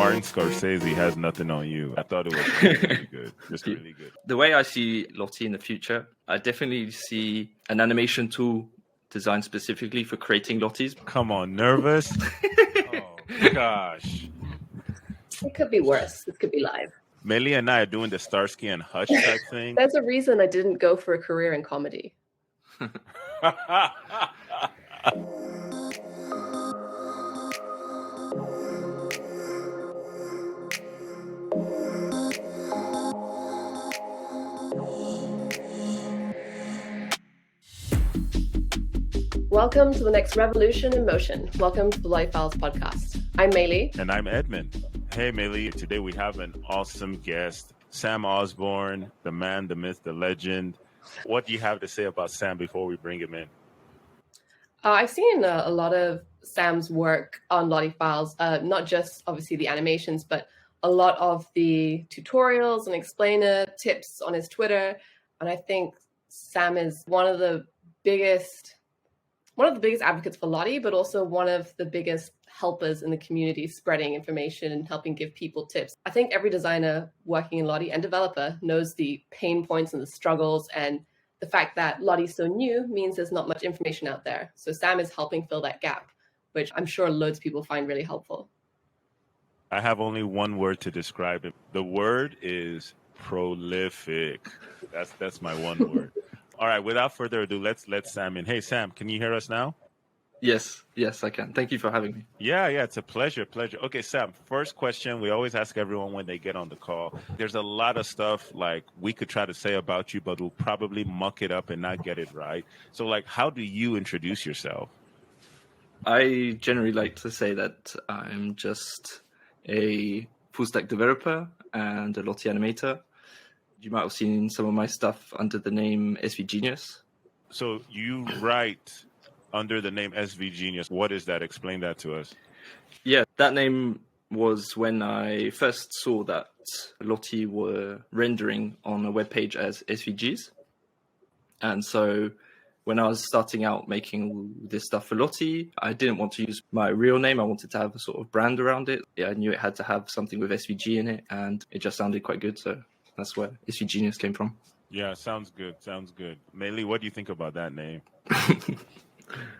Martin Scorsese has nothing on you. I thought it was really good. Just really good. The way I see Lottie in the future, I definitely see an animation tool designed specifically for creating Lotties. Come on, nervous? Oh, gosh. It could be worse. It could be live. Melly and I are doing the Starsky and Hutch type thing. There's a reason I didn't go for a career in comedy. Welcome to the next revolution in motion. Welcome to the LottieFiles podcast. I'm Maylee. And I'm Edmund. Hey, Maylee. Today we have an awesome guest, Sam Osborne, the man, the myth, the legend. What do you have to say about Sam before we bring him in? I've seen a lot of Sam's work on LottieFiles, not just obviously the animations, but a lot of the tutorials and explainer tips on his Twitter. And I think Sam is one of the biggest advocates for Lottie, but also one of the biggest helpers in the community, spreading information and helping give people tips. I think every designer working in Lottie and developer knows the pain points and the struggles, and the fact that Lottie's so new means there's not much information out there. So Sam is helping fill that gap, which I'm sure loads of people find really helpful. I have only one word to describe it. The word is prolific. That's my one word. All right, without further ado, let's let Sam in. Hey, Sam, can you hear us now? Yes, I can. Thank you for having me. Yeah, it's a pleasure. Okay, Sam, first question we always ask everyone when they get on the call. There's a lot of stuff like we could try to say about you, but we'll probably muck it up and not get it right. So, like, how do you introduce yourself? I generally like to say that I'm just a full-stack developer and a Lottie animator. You might have seen some of my stuff under the name SV Genius. So you write under the name SV Genius. What is that? Explain that to us. Yeah, that name was when I first saw that Lottie were rendering on a web page as SVGs. And so when I was starting out making this stuff for Lottie, I didn't want to use my real name. I wanted to have a sort of brand around it. Yeah, I knew it had to have something with SVG in it, and it just sounded quite good. So that's where SV Genius came from. Yeah, sounds good. Maylee, what do you think about that name?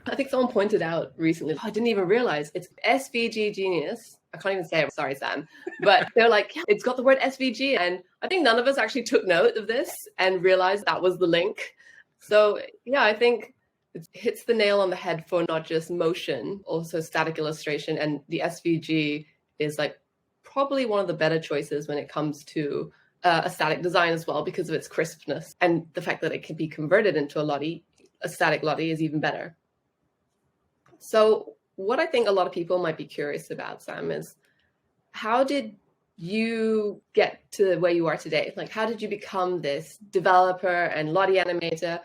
I think someone pointed out recently, I didn't even realize it's SVG Genius. I can't even say it. Sorry, Sam. But they're like, yeah, it's got the word SVG. And I think none of us actually took note of this and realized that was the link. So yeah, I think it hits the nail on the head for not just motion, also static illustration. And the SVG is like probably one of the better choices when it comes to a static design as well, because of its crispness and the fact that it can be converted into a Lottie. A static Lottie is even better. So what I think a lot of people might be curious about, Sam, is how did you get to where you are today? Like, how did you become this developer and Lottie animator?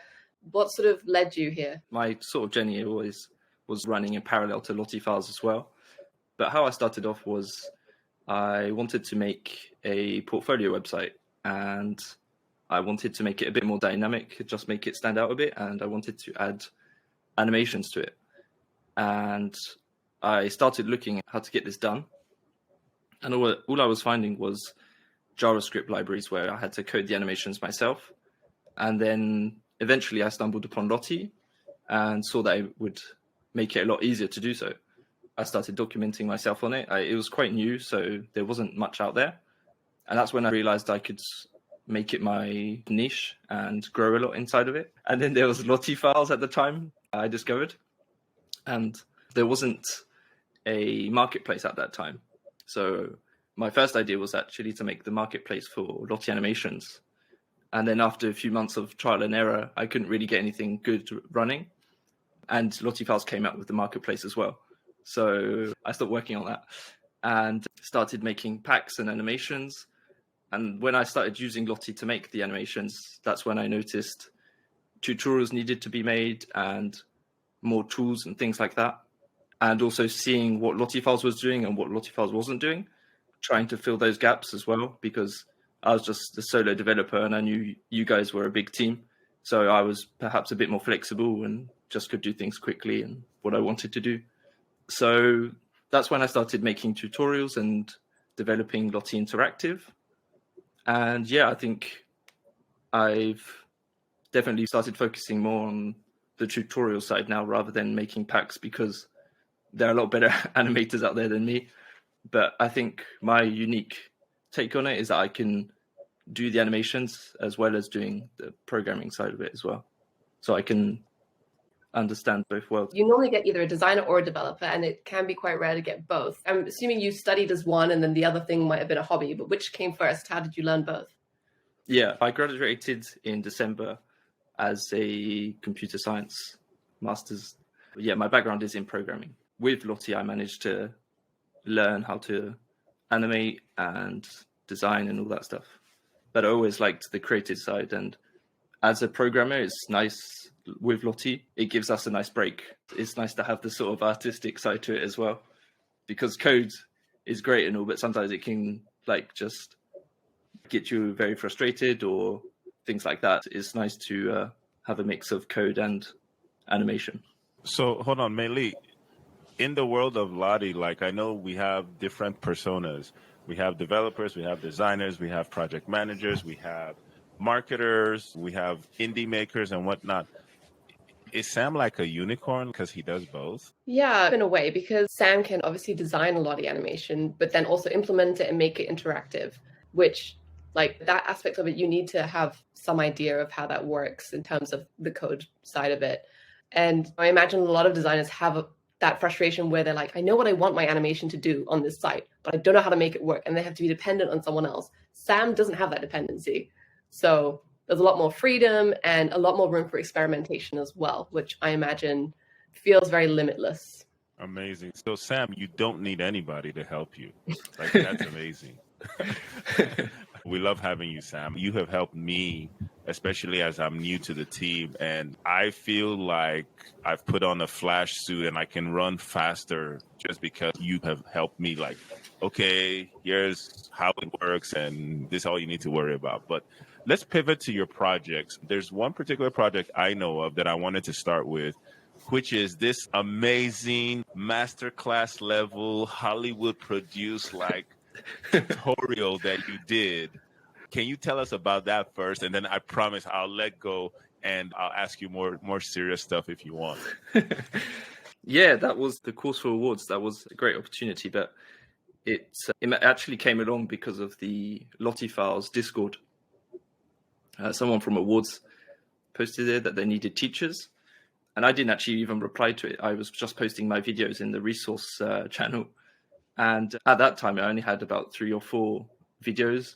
What sort of led you here? My sort of journey always was running in parallel to LottieFiles as well. But how I started off was I wanted to make a portfolio website, and I wanted to make it a bit more dynamic, just make it stand out a bit, and I wanted to add animations to it. And I started looking at how to get this done. And all I was finding was JavaScript libraries where I had to code the animations myself. And then eventually I stumbled upon Lottie and saw that it would make it a lot easier to do so. I started documenting myself on it. It was quite new, so there wasn't much out there. And that's when I realized I could make it my niche and grow a lot inside of it. And then there was LottieFiles at the time I discovered. And there wasn't a marketplace at that time. So my first idea was actually to make the marketplace for Lottie animations. And then after a few months of trial and error, I couldn't really get anything good running. And LottieFiles came out with the marketplace as well. So I stopped working on that and started making packs and animations. And when I started using Lottie to make the animations, that's when I noticed tutorials needed to be made and more tools and things like that. And also seeing what LottieFiles was doing and what LottieFiles wasn't doing, trying to fill those gaps as well, because I was just a solo developer and I knew you guys were a big team. So I was perhaps a bit more flexible and just could do things quickly and what I wanted to do. So that's when I started making tutorials and developing Lottie Interactive. And yeah, I think I've definitely started focusing more on the tutorial side now rather than making packs, because there are a lot better animators out there than me. But I think my unique take on it is that I can do the animations as well as doing the programming side of it as well. So I can understand both worlds. You normally get either a designer or a developer, and it can be quite rare to get both. I'm assuming you studied as one and then the other thing might have been a hobby, but which came first? How did you learn both? Yeah, I graduated in December as a computer science master's. Yeah, my background is in programming. With Lottie, I managed to learn how to animate and design and all that stuff. But I always liked the creative side. And as a programmer, it's nice with Lottie. It gives us a nice break. It's nice to have the sort of artistic side to it as well, because code is great and all, but sometimes it can like just get you very frustrated or things like that. It's nice to have a mix of code and animation. So hold on, Mei Li. In the world of Lottie, like I know we have different personas. We have developers, we have designers, we have project managers, we have marketers, we have indie makers and whatnot. Is Sam like a unicorn because he does both? Yeah, in a way, because Sam can obviously design a Lottie animation, but then also implement it and make it interactive, which like that aspect of it, you need to have some idea of how that works in terms of the code side of it. And I imagine a lot of designers have that frustration where they're like, I know what I want my animation to do on this site, but I don't know how to make it work. And they have to be dependent on someone else. Sam doesn't have that dependency. So there's a lot more freedom and a lot more room for experimentation as well, which I imagine feels very limitless. Amazing. So Sam, you don't need anybody to help you. Like that's amazing. We love having you, Sam. You have helped me, especially as I'm new to the team. And I feel like I've put on a flash suit and I can run faster just because you have helped me. Like, okay, here's how it works and this is all you need to worry about. But let's pivot to your projects. There's one particular project I know of that I wanted to start with, which is this amazing masterclass level Hollywood produced like tutorial that you did. Can you tell us about that first? And then I promise I'll let go and I'll ask you more serious stuff if you want. Yeah, that was the course for awards. That was a great opportunity, but it actually came along because of the LottieFiles Discord. Someone from awards posted there that they needed teachers, and I didn't actually even reply to it. I was just posting my videos in the resource channel. And at that time, I only had about 3 or 4 videos,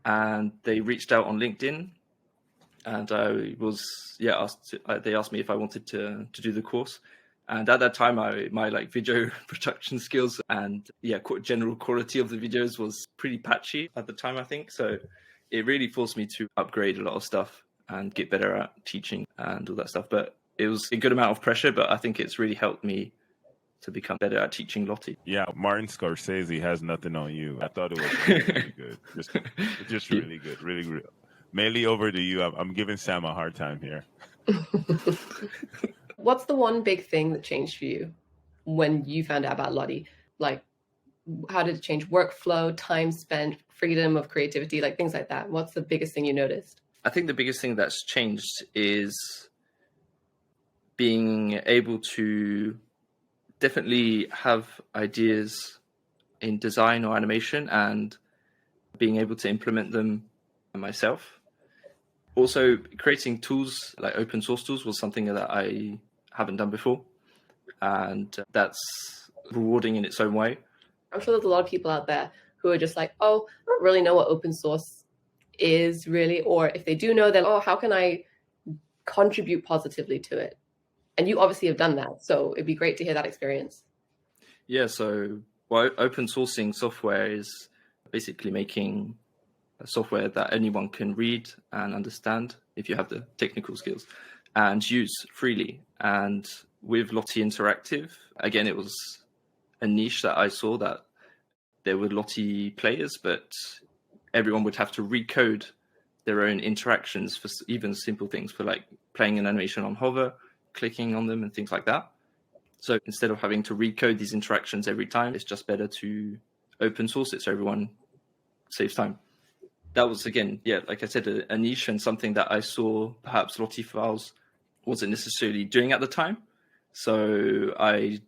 and they reached out on LinkedIn, and I was asked. They asked me if I wanted to do the course, and at that time, my like video production skills and general quality of the videos was pretty patchy at the time, I think. So it really forced me to upgrade a lot of stuff and get better at teaching and all that stuff. But it was a good amount of pressure, but I think it's really helped me to become better at teaching Lottie. Yeah, Martin Scorsese has nothing on you. I thought it was really, really good. Just really good. Really good. Mei Li, over to you. I'm giving Sam a hard time here. What's the one big thing that changed for you when you found out about Lottie? Like, how did it change workflow, time spent, freedom of creativity, like things like that? What's the biggest thing you noticed? I think the biggest thing that's changed is being able to definitely have ideas in design or animation and being able to implement them myself. Also, creating tools like open source tools was something that I haven't done before, and that's rewarding in its own way. I'm sure there's a lot of people out there who are just like, oh, I don't really know what open source is really, or if they do know, then, oh, how can I contribute positively to it? And you obviously have done that, so it'd be great to hear that experience. Yeah, so open sourcing software is basically making a software that anyone can read and understand if you have the technical skills and use freely. And with Lottie Interactive, again, it was a niche that I saw, that there were Lottie players, but everyone would have to recode their own interactions for even simple things, for like playing an animation on hover, clicking on them and things like that. So instead of having to recode these interactions every time, it's just better to open source it so everyone saves time. That was, again, like I said, a niche and something that I saw perhaps LottieFiles wasn't necessarily doing at the time. So I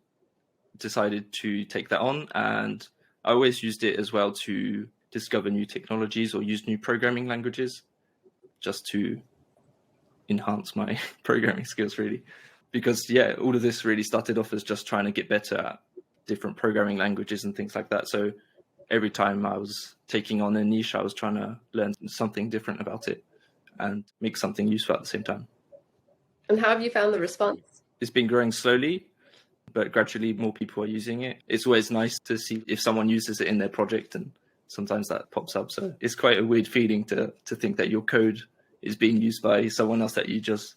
decided to take that on, and I always used it as well to discover new technologies or use new programming languages just to enhance my programming skills, really. Because, all of this really started off as just trying to get better at different programming languages and things like that. So every time I was taking on a niche, I was trying to learn something different about it and make something useful at the same time. And how have you found the response? It's been growing slowly, but gradually more people are using it. It's always nice to see if someone uses it in their project, and sometimes that pops up. So it's quite a weird feeling to think that your code is being used by someone else that you just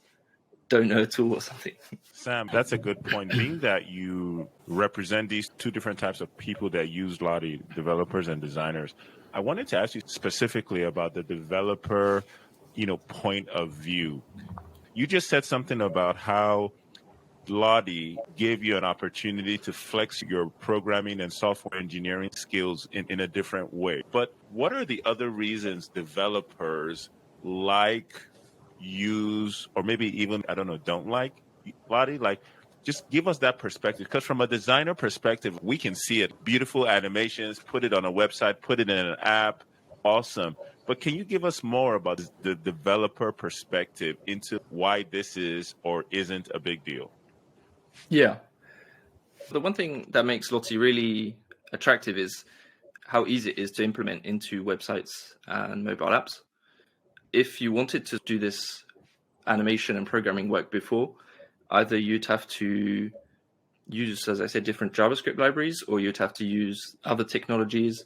don't know at all or something. Sam, that's a good point. Being that you represent these two different types of people that use Lottie, developers and designers, I wanted to ask you specifically about the developer, point of view. You just said something about how Lottie gave you an opportunity to flex your programming and software engineering skills in a different way. But what are the other reasons developers use, or maybe even, don't like Lottie? Just give us that perspective, because from a designer perspective, we can see it. Beautiful animations, put it on a website, put it in an app. Awesome. But can you give us more about the developer perspective into why this is or isn't a big deal? Yeah. The one thing that makes Lottie really attractive is how easy it is to implement into websites and mobile apps. If you wanted to do this animation and programming work before, either you'd have to use, as I said, different JavaScript libraries, or you'd have to use other technologies,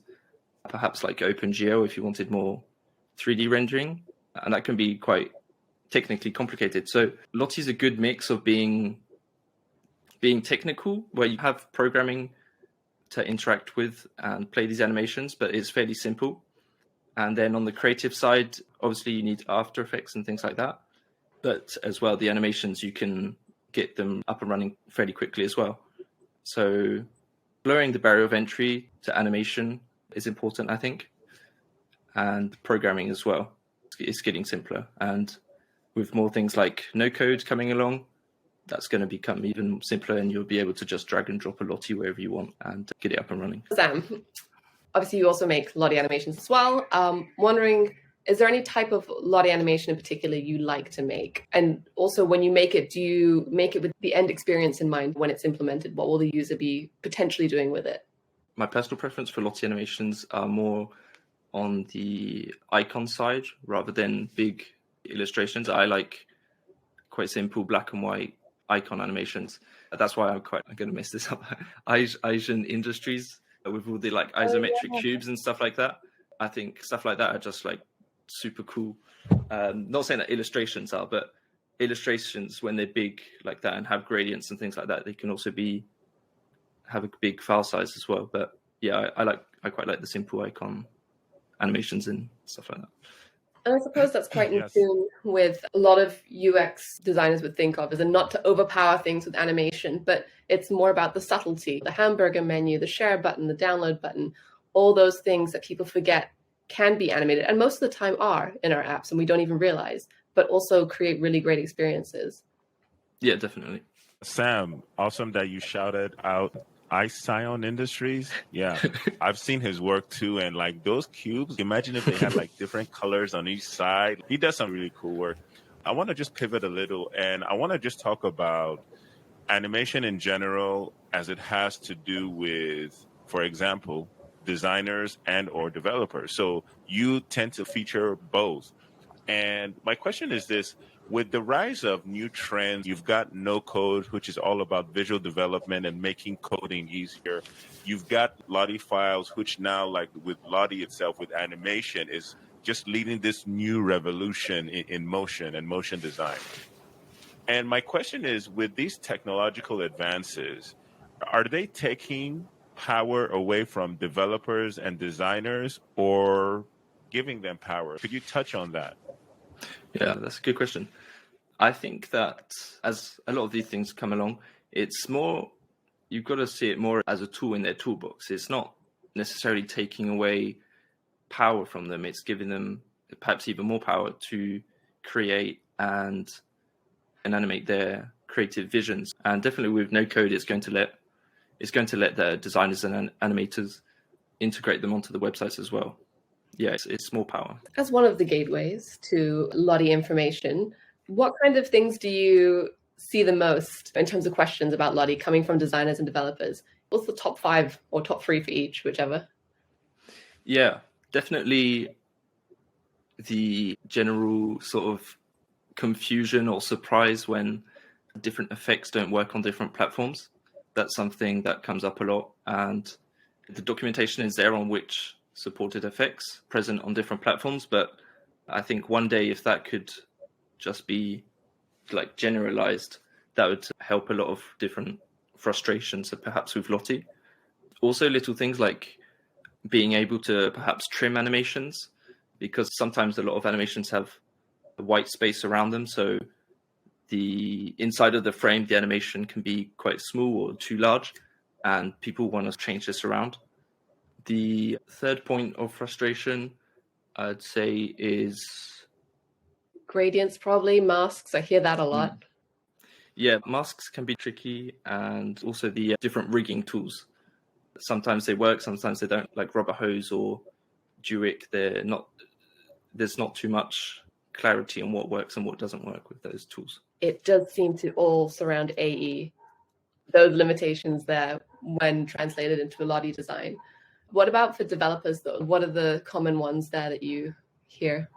perhaps like OpenGL if you wanted more 3D rendering, and that can be quite technically complicated. So Lottie is a good mix of being technical, where you have programming to interact with and play these animations, but it's fairly simple. And then on the creative side, obviously you need After Effects and things like that. But as well, the animations, you can get them up and running fairly quickly as well. So lowering the barrier of entry to animation is important, I think. And programming as well. It's getting simpler. And with more things like no code coming along, that's going to become even simpler, and you'll be able to just drag and drop a Lottie wherever you want and get it up and running. Sam, obviously you also make Lottie animations as well. Wondering, is there any type of Lottie animation in particular you like to make? And also, when you make it, do you make it with the end experience in mind when it's implemented? What will the user be potentially doing with it? My personal preference for Lottie animations are more on the icon side rather than big illustrations. I like quite simple black and white icon animations. That's why I'm going to mess this up. Asian industries with all the isometric cubes and stuff like that. I think stuff like that are just super cool. Not saying that illustrations are, but illustrations, when they're big like that and have gradients and things like that, they can also have a big file size as well. But yeah, I quite like the simple icon animations and stuff like that. And I suppose that's quite in tune with a lot of UX designers would think of, as not to overpower things with animation, but it's more about the subtlety, the hamburger menu, the share button, the download button, all those things that people forget can be animated, and most of the time are in our apps, and we don't even realize, but also create really great experiences. Yeah, definitely. Sam, awesome that you shouted out Ice-Scion Industries. Yeah, I've seen his work too, and those cubes, imagine if they had different colors on each side. He does some really cool work. I want to just pivot a little, and I want to just talk about animation in general as it has to do with, for example, designers and or developers. So you tend to feature both. And my question is this: with the rise of new trends, you've got no code, which is all about visual development and making coding easier. You've got LottieFiles, which now, with Lottie itself, with animation, is just leading this new revolution in motion and motion design. And my question is, with these technological advances, are they taking power away from developers and designers, or giving them power? Could you touch on that? Yeah, that's a good question. I think that as a lot of these things come along, it's more, you've got to see it more as a tool in their toolbox. It's not necessarily taking away power from them. It's giving them perhaps even more power to create and animate their creative visions. And definitely with no code, it's going to let the designers and animators integrate them onto the websites as well. Yeah, it's more power. As one of the gateways to Lottie information, what kind of things do you see the most in terms of questions about Lottie coming from designers and developers? What's the top 5 or top 3 for each, whichever? Yeah, definitely the general sort of confusion or surprise when different effects don't work on different platforms. That's something that comes up a lot, and the documentation is there on which supported effects present on different platforms. But I think one day, if that could just be like generalized, that would help a lot of different frustrations, perhaps with Lottie. Also, little things like being able to perhaps trim animations, because sometimes a lot of animations have a white space around them. So the inside of the frame, the animation can be quite small or too large, and people want to change this around. The third point of frustration, I'd say, is Gradients, probably. Masks, I hear that a lot. Yeah, masks can be tricky, and also the different rigging tools. Sometimes they work, sometimes they don't, like rubber hose or Duic. There's not too much clarity on what works and what doesn't work with those tools. It does seem to all surround AE, those limitations there when translated into a Lottie design. What about for developers, though? What are the common ones there that you hear?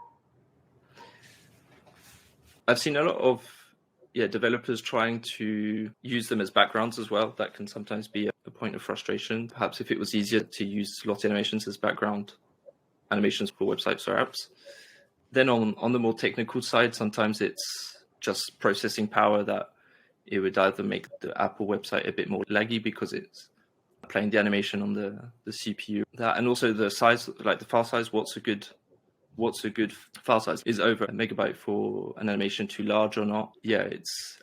I've seen a lot of developers trying to use them as backgrounds as well. That can sometimes be a point of frustration. Perhaps if it was easier to use Lottie animations as background animations for websites or apps. Then on the more technical side, sometimes it's just processing power that it would either make the Apple website a bit more laggy because it's playing the animation on the CPU. That, and also the size, like the file size, what's a good file size? Is over a megabyte for an animation too large or not? Yeah,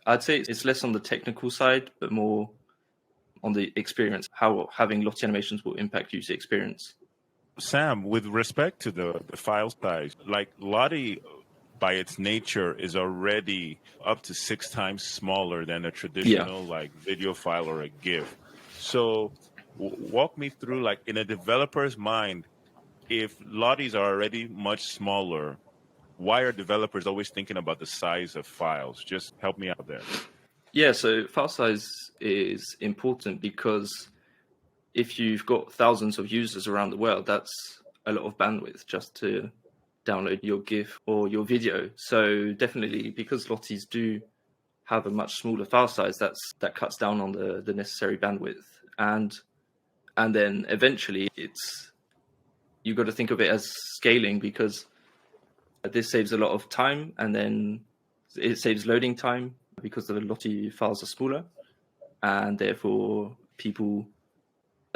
I'd say it's less on the technical side, but more on the experience, how having Lottie animations will impact user experience. Sam, with respect to the file size, like Lottie by its nature is already up to 6 times smaller than a traditional like video file or a GIF. So walk me through, like, in a developer's mind, if Lotties are already much smaller, why are developers always thinking about the size of files? Just help me out there. Yeah, so file size is important because if you've got thousands of users around the world, that's a lot of bandwidth just to download your GIF or your video. So definitely, because Lotties do have a much smaller file size, that cuts down on the necessary bandwidth. And then eventually you've got to think of it as scaling, because this saves a lot of time, and then it saves loading time because the Lottie files are smaller, and therefore people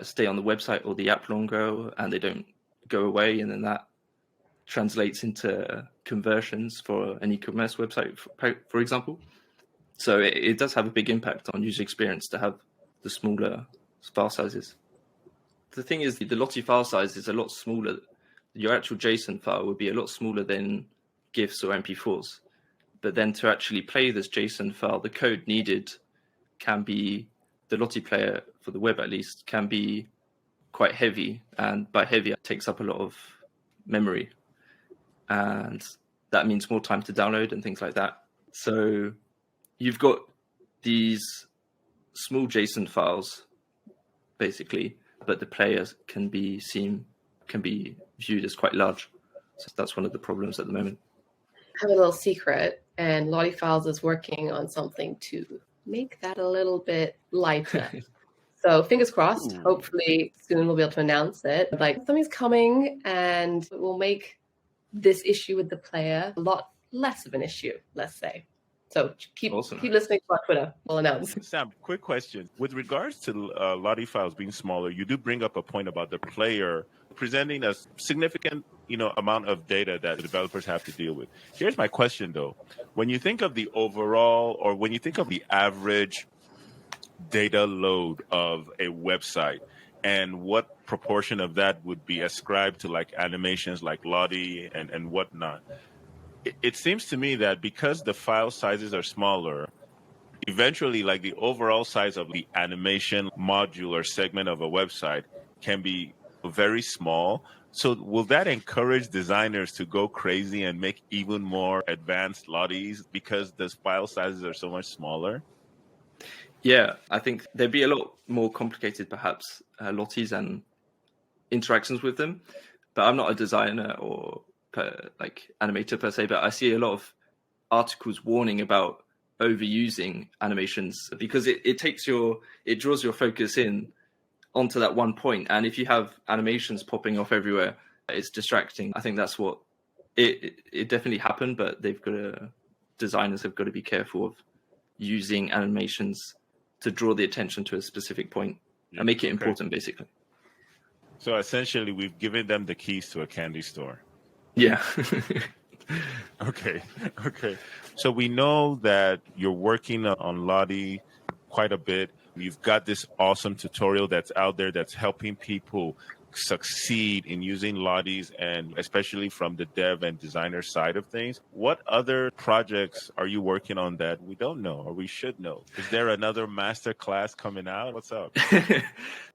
stay on the website or the app longer and they don't go away, and then that translates into conversions for an e-commerce website, for example. So it does have a big impact on user experience to have the smaller file sizes. The thing is, the Lottie file size is a lot smaller. Your actual JSON file would be a lot smaller than GIFs or MP4s. But then to actually play this JSON file, the code needed can be, the Lottie player, for the web at least, can be quite heavy. And by heavy, it takes up a lot of memory. And that means more time to download and things like that. So you've got these small JSON files, basically, but the players can be viewed as quite large. So that's one of the problems at the moment. I have a little secret, and LottieFiles is working on something to make that a little bit lighter. So fingers crossed. Ooh. Hopefully soon we'll be able to announce it. Like, something's coming, and it will make this issue with the player a lot less of an issue, let's say. So keep listening to our Twitter. We'll announce. Sam, quick question. With regards to LottieFiles being smaller, you do bring up a point about the player presenting a significant, amount of data that the developers have to deal with. Here's my question, though. When you think of the overall, or when you think of the average data load of a website, and what proportion of that would be ascribed to like animations like Lottie and whatnot. It seems to me that because the file sizes are smaller, eventually like the overall size of the animation module or segment of a website can be very small. So will that encourage designers to go crazy and make even more advanced Lotties because the file sizes are so much smaller? Yeah, I think there'd be a lot more complicated, perhaps, Lotties and interactions with them. But I'm not a designer or animator per se, but I see a lot of articles warning about overusing animations because it draws your focus in onto that one point. And if you have animations popping off everywhere, it's distracting. I think that's what it definitely happened, but designers have got to be careful of using animations to draw the attention to a specific point and make it important, basically. So essentially, we've given them the keys to a candy store. Yeah. Okay. So we know that you're working on Lottie quite a bit. You've got this awesome tutorial that's out there that's helping people succeed in using Lotties, and especially from the dev and designer side of things. What other projects are you working on that we don't know or we should know? Is there another master class coming out? What's up?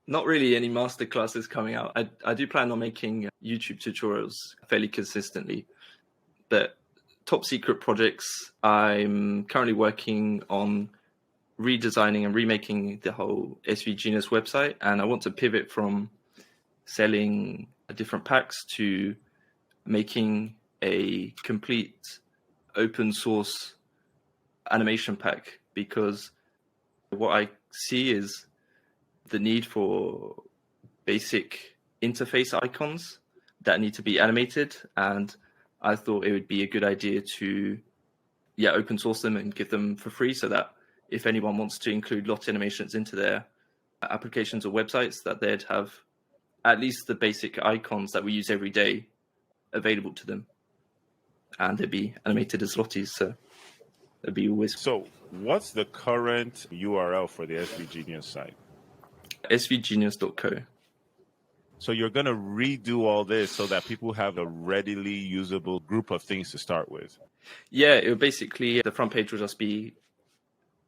Not really any master classes coming out. I do plan on making YouTube tutorials fairly consistently, but top secret projects, I'm currently working on redesigning and remaking the whole SV Genius website, and I want to pivot from selling different packs to making a complete open source animation pack, because what I see is the need for basic interface icons that need to be animated, and I thought it would be a good idea to open source them and give them for free, so that if anyone wants to include Lottie animations into their applications or websites, that they'd have at least the basic icons that we use every day available to them, and they'd be animated as Lotties. So it'd be always. So what's the current URL for the SV Genius site? svgenius.co. So you're going to redo all this so that people have a readily usable group of things to start with. Yeah, it would basically, the front page will just be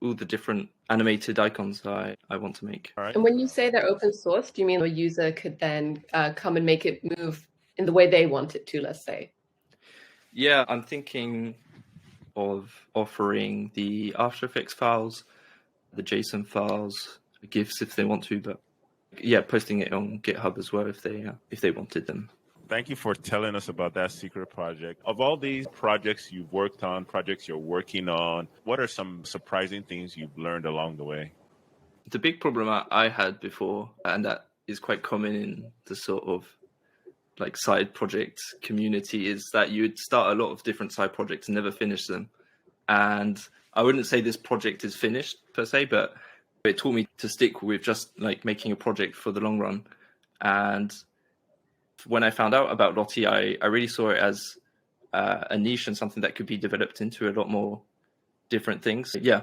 all the different animated icons I want to make. All right. And when you say they're open source, do you mean a user could then come and make it move in the way they want it to, let's say? Yeah, I'm thinking of offering the After Effects files, the JSON files, GIFs if they want to, but yeah, posting it on GitHub as well if they wanted them. Thank you for telling us about that secret project. Of all these projects you've worked on, projects you're working on, what are some surprising things you've learned along the way? The big problem I had before, and that is quite common in the sort of like side project community, is that you would start a lot of different side projects and never finish them. And I wouldn't say this project is finished per se, but it taught me to stick with just like making a project for the long run. And when I found out about Lottie, I really saw it as a niche and something that could be developed into a lot more different things. Yeah,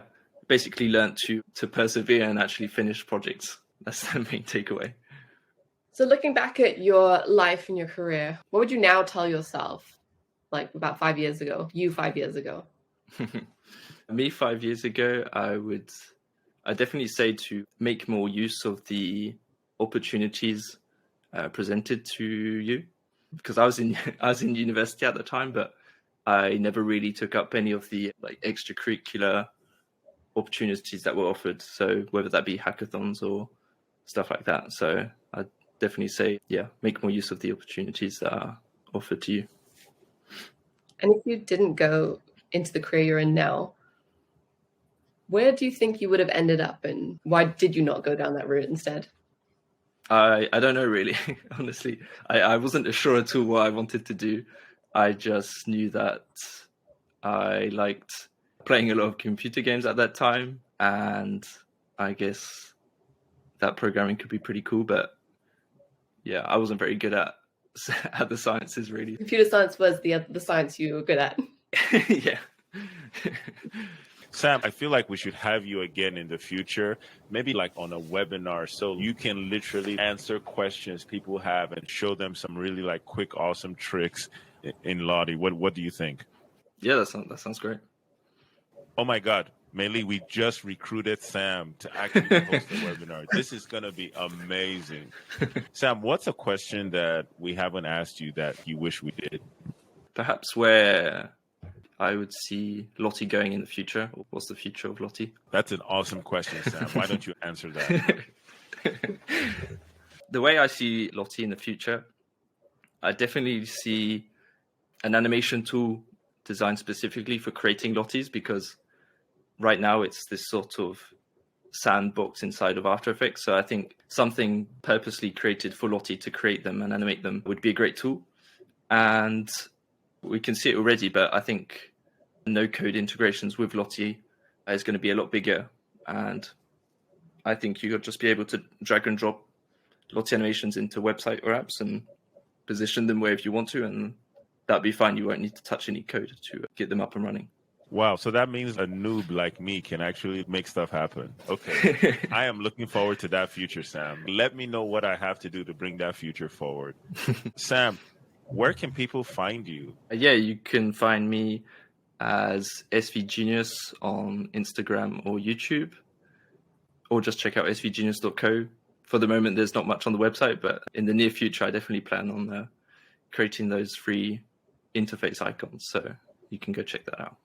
basically learned to persevere and actually finish projects. That's the main takeaway. So looking back at your life and your career, what would you now tell yourself, like about 5 years ago, you 5 years ago? Me 5 years ago, I definitely say to make more use of the opportunities presented to you, because I was in university at the time, but I never really took up any of the like extracurricular opportunities that were offered. So whether that be hackathons or stuff like that. So I'd definitely say, make more use of the opportunities that are offered to you. And if you didn't go into the career you're in now, where do you think you would have ended up, and why did you not go down that route instead? I don't know, really. Honestly, I wasn't sure at all what I wanted to do. I just knew that I liked playing a lot of computer games at that time, and I guess that programming could be pretty cool. But yeah, I wasn't very good at the sciences, really. Computer science was the science you were good at. Yeah. Sam, I feel like we should have you again in the future, maybe like on a webinar, so you can literally answer questions people have and show them some really like quick, awesome tricks in Lottie. What do you think? Yeah, that sounds great. Oh my God, Meili, we just recruited Sam to actually host a webinar. This is going to be amazing. Sam, what's a question that we haven't asked you that you wish we did? Perhaps where I would see Lottie going in the future. What's the future of Lottie? That's an awesome question, Sam. Why don't you answer that? The way I see Lottie in the future, I definitely see an animation tool designed specifically for creating Lotties, because right now it's this sort of sandbox inside of After Effects. So I think something purposely created for Lottie to create them and animate them would be a great tool. And we can see it already, but I think no-code integrations with Lottie is going to be a lot bigger. And I think you'll just be able to drag and drop Lottie animations into website or apps and position them wherever you want to, and that'll be fine. You won't need to touch any code to get them up and running. Wow. So that means a noob like me can actually make stuff happen. Okay. I am looking forward to that future, Sam. Let me know what I have to do to bring that future forward. Sam, where can people find you? Yeah, you can find me as svgenius on Instagram or YouTube, or just check out svgenius.co. For the moment, there's not much on the website, but in the near future, I definitely plan on creating those free interface icons. So you can go check that out.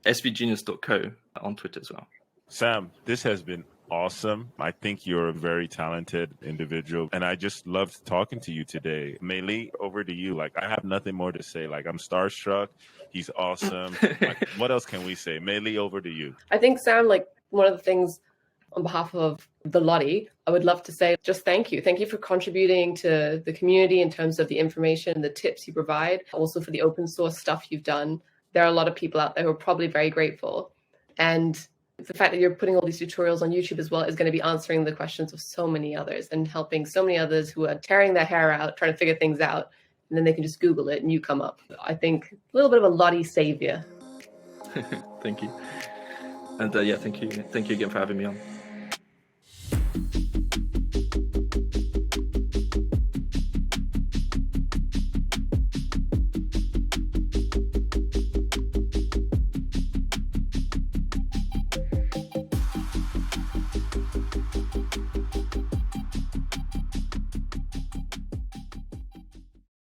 svgenius.co on Twitter as well. Sam, this has been awesome. I think you're a very talented individual, and I just loved talking to you today. Meili, over to you. Like, I have nothing more to say. Like, I'm starstruck. He's awesome. Like, what else can we say? Meili, over to you. I think, Sam, like, one of the things on behalf of the Lottie, I would love to say just thank you. Thank you for contributing to the community in terms of the information, the tips you provide, also for the open source stuff you've done. There are a lot of people out there who are probably very grateful. And the fact that you're putting all these tutorials on YouTube as well is going to be answering the questions of so many others and helping so many others who are tearing their hair out, trying to figure things out. And then they can just Google it and you come up. I think a little bit of a Lottie savior. Thank you. And yeah, thank you again for having me on.